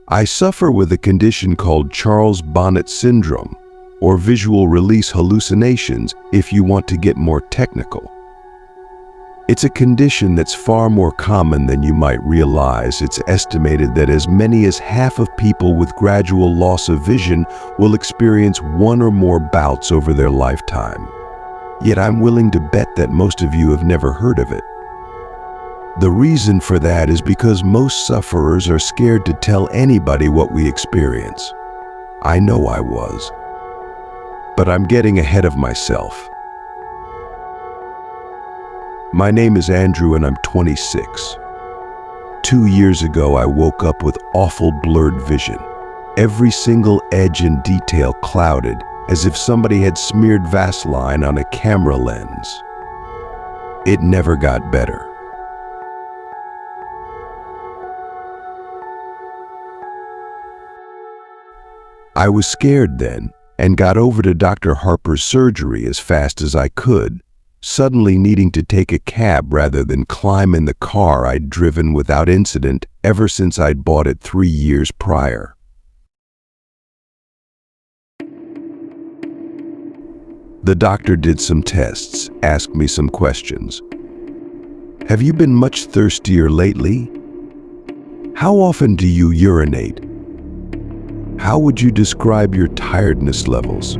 I suffer with a condition called Charles Bonnet syndrome, or visual release hallucinations if you want to get more technical. It's a condition that's far more common than you might realize. It's estimated that as many as half of people with gradual loss of vision will experience one or more bouts over their lifetime. Yet I'm willing to bet that most of you have never heard of it. The reason for that is because most sufferers are scared to tell anybody what we experience. I know I was. But I'm getting ahead of myself. My name is Andrew and I'm 26. 2 years ago, I woke up with awful blurred vision. Every single edge and detail clouded, as if somebody had smeared Vaseline on a camera lens. It never got better. I was scared then and got over to Dr. Harper's surgery as fast as I could, suddenly needing to take a cab rather than climb in the car I'd driven without incident ever since I'd bought it 3 years prior. The doctor did some tests, asked me some questions. Have you been much thirstier lately? How often do you urinate? How would you describe your tiredness levels?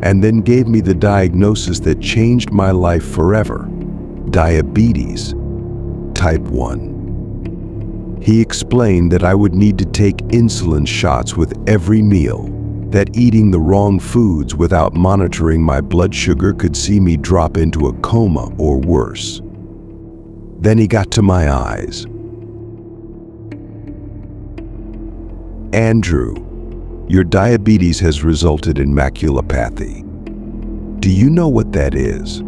And then gave me the diagnosis that changed my life forever: diabetes, type 1. He explained that I would need to take insulin shots with every meal, that eating the wrong foods without monitoring my blood sugar could see me drop into a coma or worse. Then he got to my eyes. Andrew, your diabetes has resulted in maculopathy. Do you know what that is?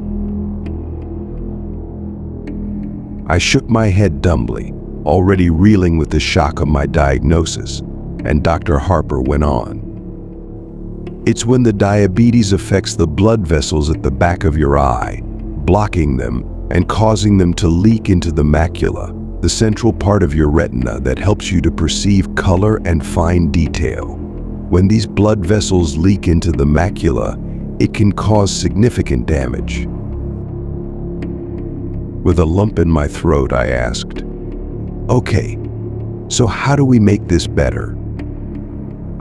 I shook my head dumbly, already reeling with the shock of my diagnosis, and Dr. Harper went on. It's when the diabetes affects the blood vessels at the back of your eye, blocking them and causing them to leak into the macula, the central part of your retina that helps you to perceive color and fine detail. When these blood vessels leak into the macula, it can cause significant damage. With a lump in my throat, I asked, "Okay, so how do we make this better?"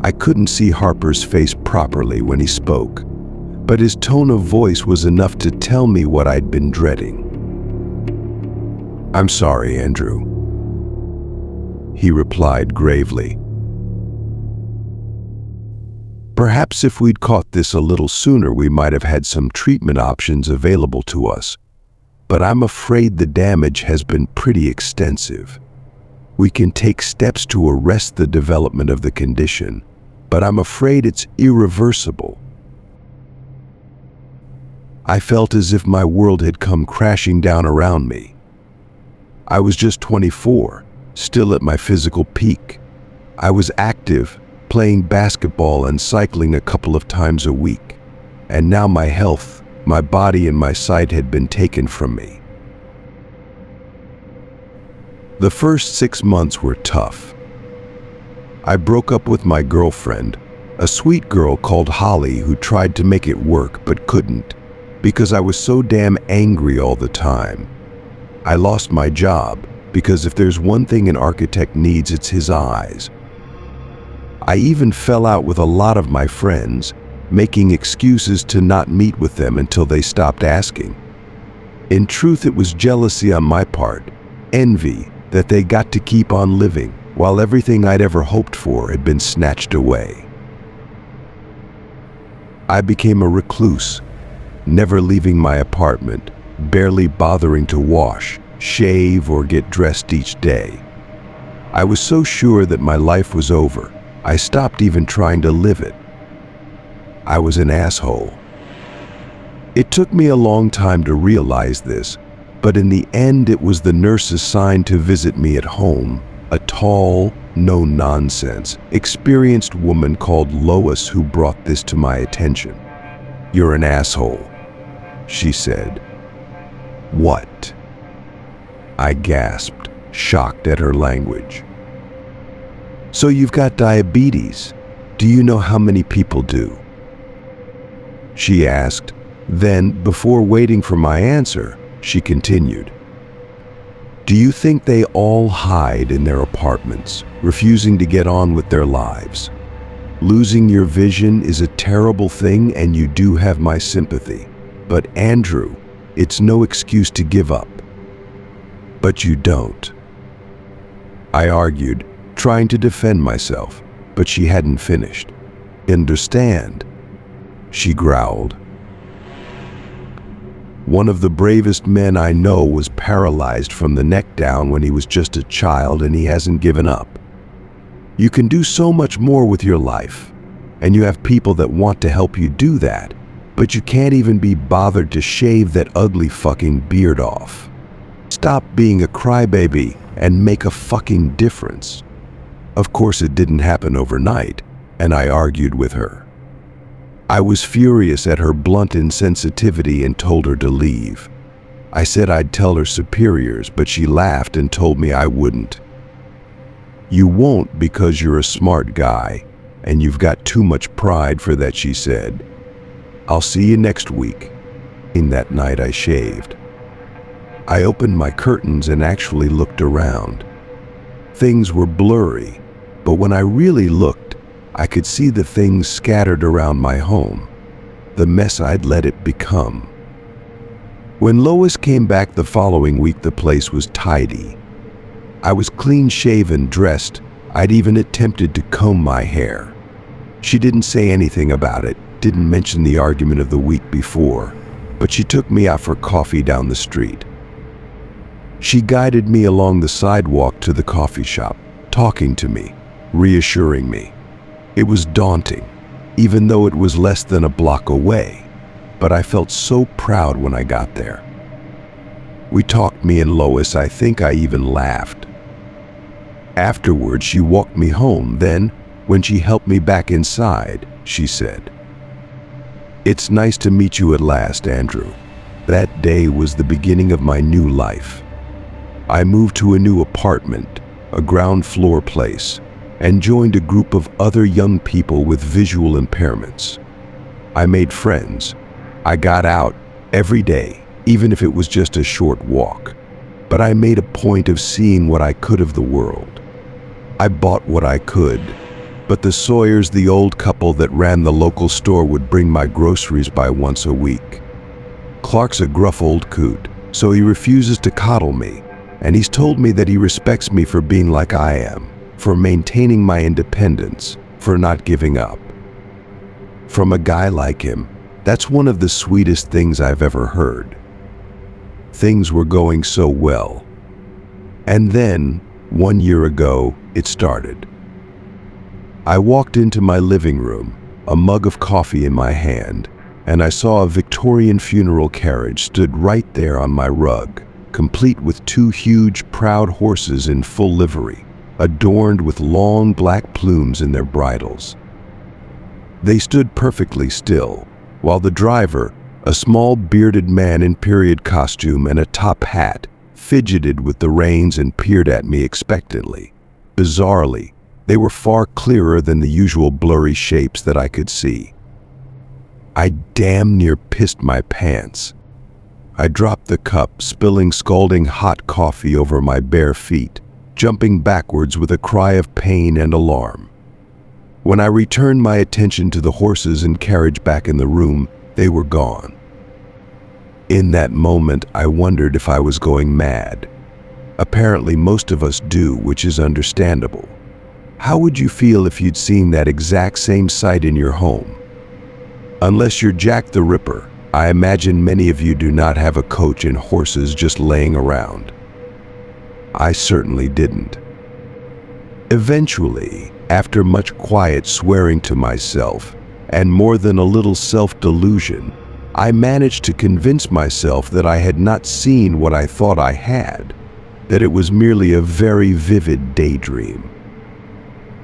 I couldn't see Harper's face properly when he spoke, but his tone of voice was enough to tell me what I'd been dreading. "I'm sorry, Andrew," he replied gravely. "Perhaps if we'd caught this a little sooner, we might have had some treatment options available to us. But I'm afraid the damage has been pretty extensive. We can take steps to arrest the development of the condition, but I'm afraid it's irreversible." I felt as if my world had come crashing down around me. I was just 24, still at my physical peak. I was active, playing basketball and cycling a couple of times a week. And now my health, my body and my sight had been taken from me. The first 6 months were tough. I broke up with my girlfriend, a sweet girl called Holly who tried to make it work but couldn't, because I was so damn angry all the time. I lost my job, because if there's one thing an architect needs, it's his eyes. I even fell out with a lot of my friends, making excuses to not meet with them until they stopped asking. In truth, it was jealousy on my part, envy that they got to keep on living while everything I'd ever hoped for had been snatched away. I became a recluse, never leaving my apartment, barely bothering to wash, shave, or get dressed each day. I was so sure that my life was over, I stopped even trying to live it. I was an asshole. It took me a long time to realize this, but in the end it was the nurse assigned to visit me at home, a tall, no-nonsense, experienced woman called Lois who brought this to my attention. "You're an asshole," she said. "What?" I gasped, shocked at her language. So you've got diabetes. Do you know how many people do? She asked. Then, before waiting for my answer, she continued. Do you think they all hide in their apartments, refusing to get on with their lives? Losing your vision is a terrible thing and you do have my sympathy. But Andrew, it's no excuse to give up. But you don't. I argued, trying to defend myself, but she hadn't finished. Understand? She growled. One of the bravest men I know was paralyzed from the neck down when he was just a child, and he hasn't given up. You can do so much more with your life, and you have people that want to help you do that, but you can't even be bothered to shave that ugly fucking beard off. Stop being a crybaby and make a fucking difference. Of course, it didn't happen overnight, and I argued with her. I was furious at her blunt insensitivity and told her to leave. I said I'd tell her superiors, but she laughed and told me I wouldn't. You won't because you're a smart guy, and you've got too much pride for that, she said. I'll see you next week. In that night I shaved. I opened my curtains and actually looked around. Things were blurry, but when I really looked, I could see the things scattered around my home, the mess I'd let it become. When Lois came back the following week, the place was tidy. I was clean-shaven, dressed. I'd even attempted to comb my hair. She didn't say anything about it, didn't mention the argument of the week before, but she took me out for coffee down the street. She guided me along the sidewalk to the coffee shop, talking to me, reassuring me. It was daunting, even though it was less than a block away, but I felt so proud when I got there. We talked, me and Lois. I think I even laughed. Afterwards, she walked me home. Then, when she helped me back inside, she said, "It's nice to meet you at last, Andrew." That day was the beginning of my new life. I moved to a new apartment, a ground floor place, and joined a group of other young people with visual impairments. I made friends. I got out every day, even if it was just a short walk. But I made a point of seeing what I could of the world. I bought what I could, but the Sawyers, the old couple that ran the local store, would bring my groceries by once a week. Clark's a gruff old coot, so he refuses to coddle me, and he's told me that he respects me for being like I am, for maintaining my independence, for not giving up. From a guy like him, that's one of the sweetest things I've ever heard. Things were going so well. And then, 1 year ago, it started. I walked into my living room, a mug of coffee in my hand, and I saw a Victorian funeral carriage stood right there on my rug, complete with 2 huge, proud horses in full livery, adorned with long black plumes in their bridles. They stood perfectly still, while the driver, a small bearded man in period costume and a top hat, fidgeted with the reins and peered at me expectantly. Bizarrely, they were far clearer than the usual blurry shapes that I could see. I damn near pissed my pants. I dropped the cup, spilling scalding hot coffee over my bare feet, jumping backwards with a cry of pain and alarm. When I returned my attention to the horses and carriage back in the room, they were gone. In that moment, I wondered if I was going mad. Apparently, most of us do, which is understandable. How would you feel if you'd seen that exact same sight in your home? Unless you're Jack the Ripper, I imagine many of you do not have a coach and horses just laying around. I certainly didn't. Eventually, after much quiet swearing to myself, and more than a little self-delusion, I managed to convince myself that I had not seen what I thought I had, that it was merely a very vivid daydream.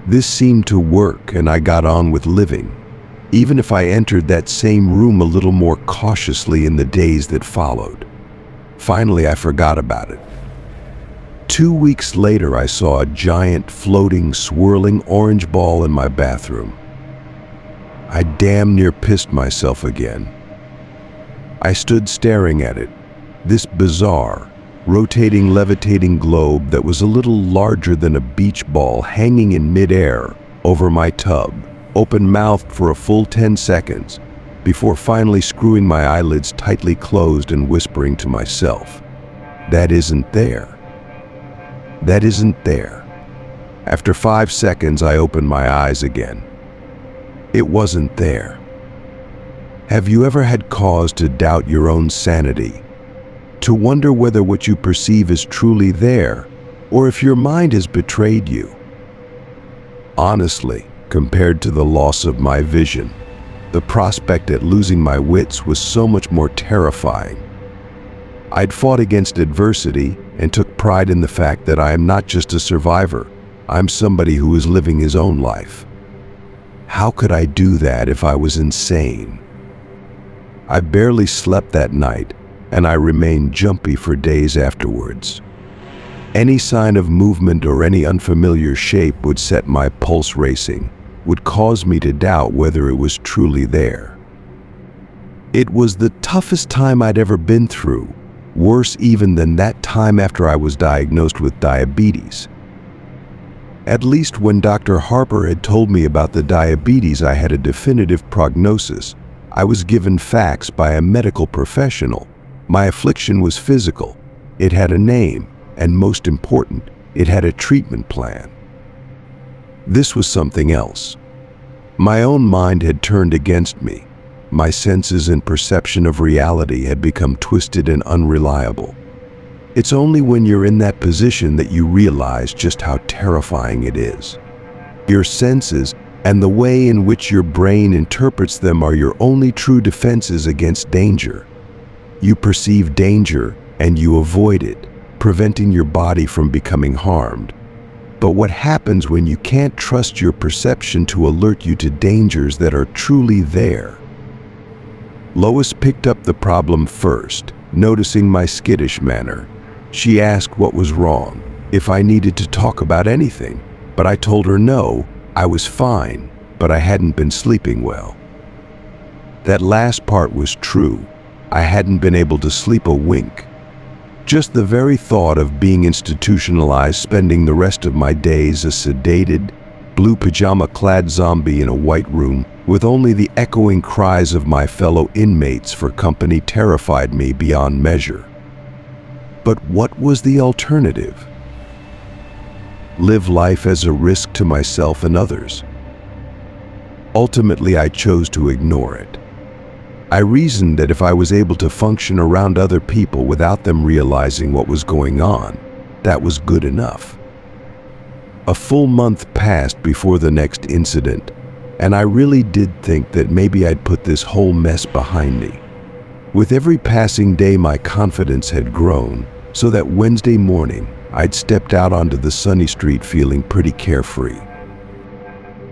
This seemed to work, and I got on with living, even if I entered that same room a little more cautiously in the days that followed. Finally, I forgot about it. 2 weeks later, I saw a giant, floating, swirling orange ball in my bathroom. I damn near pissed myself again. I stood staring at it, this bizarre, rotating, levitating globe that was a little larger than a beach ball hanging in midair over my tub, open-mouthed for a full 10 seconds, before finally screwing my eyelids tightly closed and whispering to myself, "That isn't there. That isn't there." After 5 seconds, I opened my eyes again. It wasn't there. Have you ever had cause to doubt your own sanity? To wonder whether what you perceive is truly there, or if your mind has betrayed you? Honestly, compared to the loss of my vision, the prospect at losing my wits was so much more terrifying. I'd fought against adversity and took pride in the fact that I am not just a survivor, I'm somebody who is living his own life. How could I do that if I was insane? I barely slept that night, and I remained jumpy for days afterwards. Any sign of movement or any unfamiliar shape would set my pulse racing, would cause me to doubt whether it was truly there. It was the toughest time I'd ever been through, worse even than that time after I was diagnosed with diabetes. At least when Dr. Harper had told me about the diabetes, I had a definitive prognosis. I was given facts by a medical professional. My affliction was physical. It had a name, and most important, it had a treatment plan. This was something else. My own mind had turned against me. My senses and perception of reality had become twisted and unreliable. It's only when you're in that position that you realize just how terrifying it is. Your senses and the way in which your brain interprets them are your only true defenses against danger. You perceive danger and you avoid it, preventing your body from becoming harmed. But what happens when you can't trust your perception to alert you to dangers that are truly there? Lois picked up the problem first, noticing my skittish manner. She asked what was wrong, if I needed to talk about anything, but I told her no, I was fine, but I hadn't been sleeping well. That last part was true. I hadn't been able to sleep a wink. Just the very thought of being institutionalized, spending the rest of my days a sedated, blue pajama-clad zombie in a white room with only the echoing cries of my fellow inmates for company terrified me beyond measure. But what was the alternative? Live life as a risk to myself and others. Ultimately, I chose to ignore it. I reasoned that if I was able to function around other people without them realizing what was going on, that was good enough. A full month passed before the next incident, and I really did think that maybe I'd put this whole mess behind me. With every passing day, my confidence had grown, so that Wednesday morning, I'd stepped out onto the sunny street feeling pretty carefree.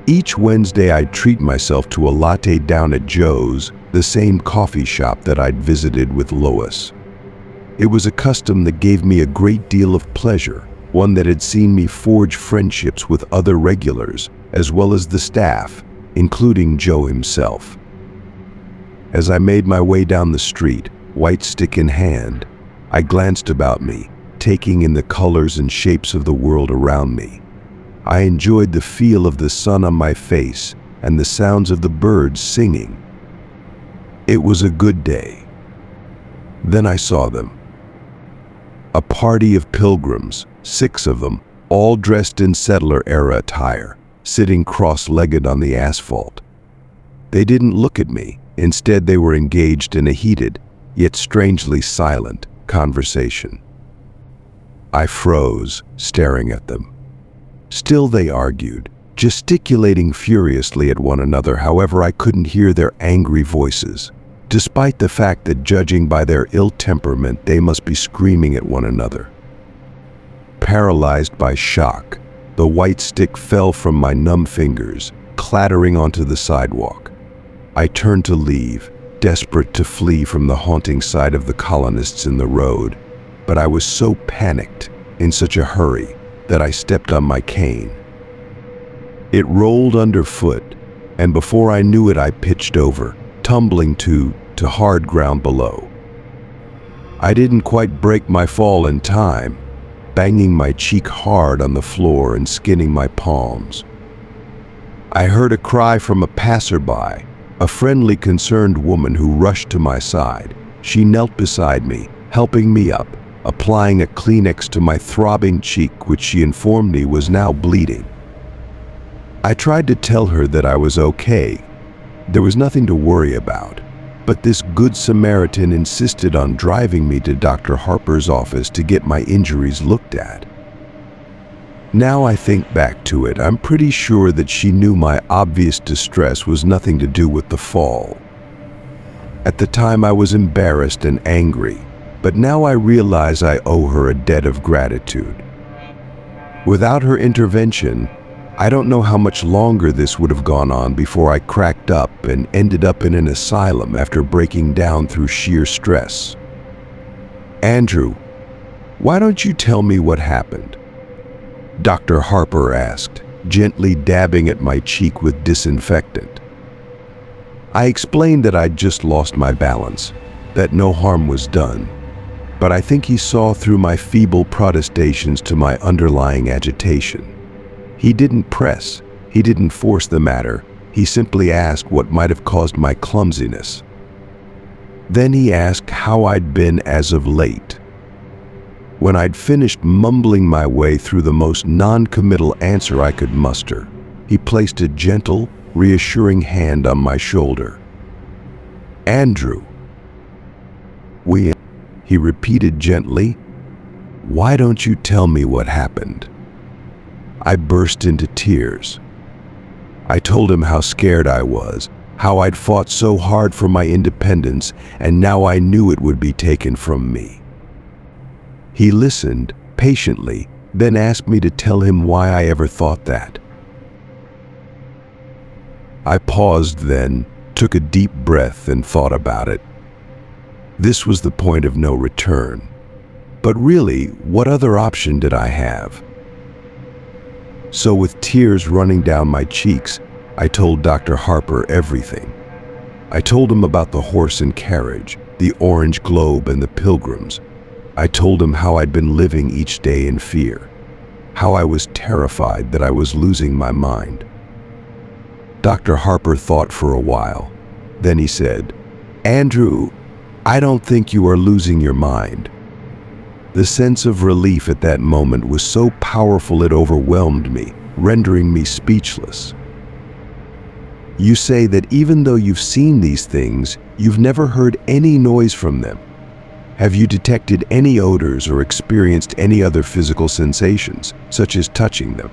Each Wednesday, I'd treat myself to a latte down at Joe's, the same coffee shop that I'd visited with Lois. It was a custom that gave me a great deal of pleasure, one that had seen me forge friendships with other regulars, as well as the staff, including Joe himself. As I made my way down the street, white stick in hand, I glanced about me, taking in the colors and shapes of the world around me. I enjoyed the feel of the sun on my face and the sounds of the birds singing. It was a good day. Then I saw them. A party of pilgrims, 6 of them, all dressed in settler-era attire, sitting cross-legged on the asphalt. They didn't look at me. Instead, they were engaged in a heated, yet strangely silent, conversation. I froze, staring at them. Still they argued, gesticulating furiously at one another. However, I couldn't hear their angry voices, despite the fact that, judging by their ill temperament, they must be screaming at one another. Paralyzed by shock, the white stick fell from my numb fingers, clattering onto the sidewalk. I turned to leave, desperate to flee from the haunting sight of the colonists in the road, but I was so panicked in such a hurry that I stepped on my cane. It rolled underfoot, and before I knew it, I pitched over, tumbling to hard ground below. I didn't quite break my fall in time, banging my cheek hard on the floor and skinning my palms. I heard a cry from a passerby, a friendly, concerned woman who rushed to my side. She knelt beside me, helping me up, applying a Kleenex to my throbbing cheek, which she informed me was now bleeding. I tried to tell her that I was okay. There was nothing to worry about, but this good Samaritan insisted on driving me to Dr. Harper's office to get my injuries looked at. Now I think back to it, I'm pretty sure that she knew my obvious distress was nothing to do with the fall. At the time I was embarrassed and angry, but now I realize I owe her a debt of gratitude. Without her intervention, I don't know how much longer this would have gone on before I cracked up and ended up in an asylum after breaking down through sheer stress. Andrew, why don't you tell me what happened? Dr. Harper asked, gently dabbing at my cheek with disinfectant. I explained that I'd just lost my balance, that no harm was done, but I think he saw through my feeble protestations to my underlying agitation. He didn't press, he didn't force the matter, he simply asked what might have caused my clumsiness. Then he asked how I'd been as of late. When I'd finished mumbling my way through the most non-committal answer I could muster, he placed a gentle, reassuring hand on my shoulder. Andrew, he repeated gently, why don't you tell me what happened? I burst into tears. I told him how scared I was, how I'd fought so hard for my independence, and now I knew it would be taken from me. He listened patiently, then asked me to tell him why I ever thought that. I paused then, took a deep breath and thought about it. This was the point of no return. But really, what other option did I have? So with tears running down my cheeks, I told Dr. Harper everything. I told him about the horse and carriage, the orange globe and the pilgrims. I told him how I'd been living each day in fear, how I was terrified that I was losing my mind. Dr. Harper thought for a while. Then he said, Andrew, I don't think you are losing your mind. The sense of relief at that moment was so powerful it overwhelmed me, rendering me speechless. You say that even though you've seen these things, you've never heard any noise from them. Have you detected any odors or experienced any other physical sensations, such as touching them?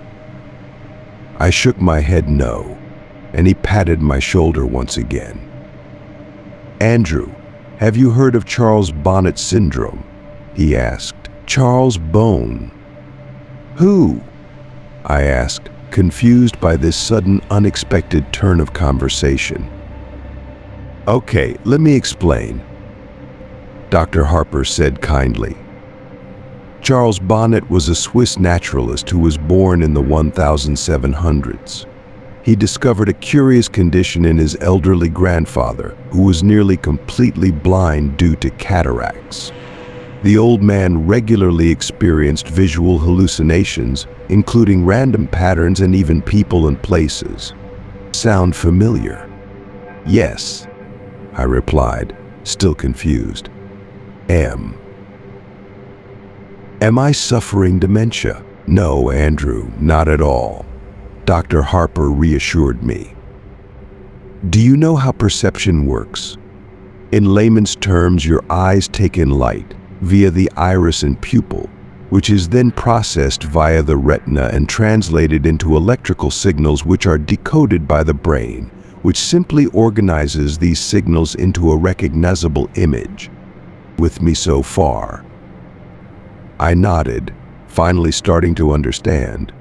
I shook my head no, and he patted my shoulder once again. Andrew, have you heard of Charles Bonnet syndrome? He asked. Charles Bone. Who? I asked, confused by this sudden, unexpected turn of conversation. Okay, let me explain, Dr. Harper said kindly. Charles Bonnet was a Swiss naturalist who was born in the 1700s. He discovered a curious condition in his elderly grandfather, who was nearly completely blind due to cataracts. The old man regularly experienced visual hallucinations, including random patterns and even people and places. Sound familiar? Yes, I replied, still confused. Am I suffering dementia? No, Andrew, not at all. Dr. Harper reassured me. Do you know how perception works? In layman's terms, your eyes take in light via the iris and pupil, which is then processed via the retina and translated into electrical signals which are decoded by the brain, which simply organizes these signals into a recognizable image. With me so far? I nodded, finally starting to understand.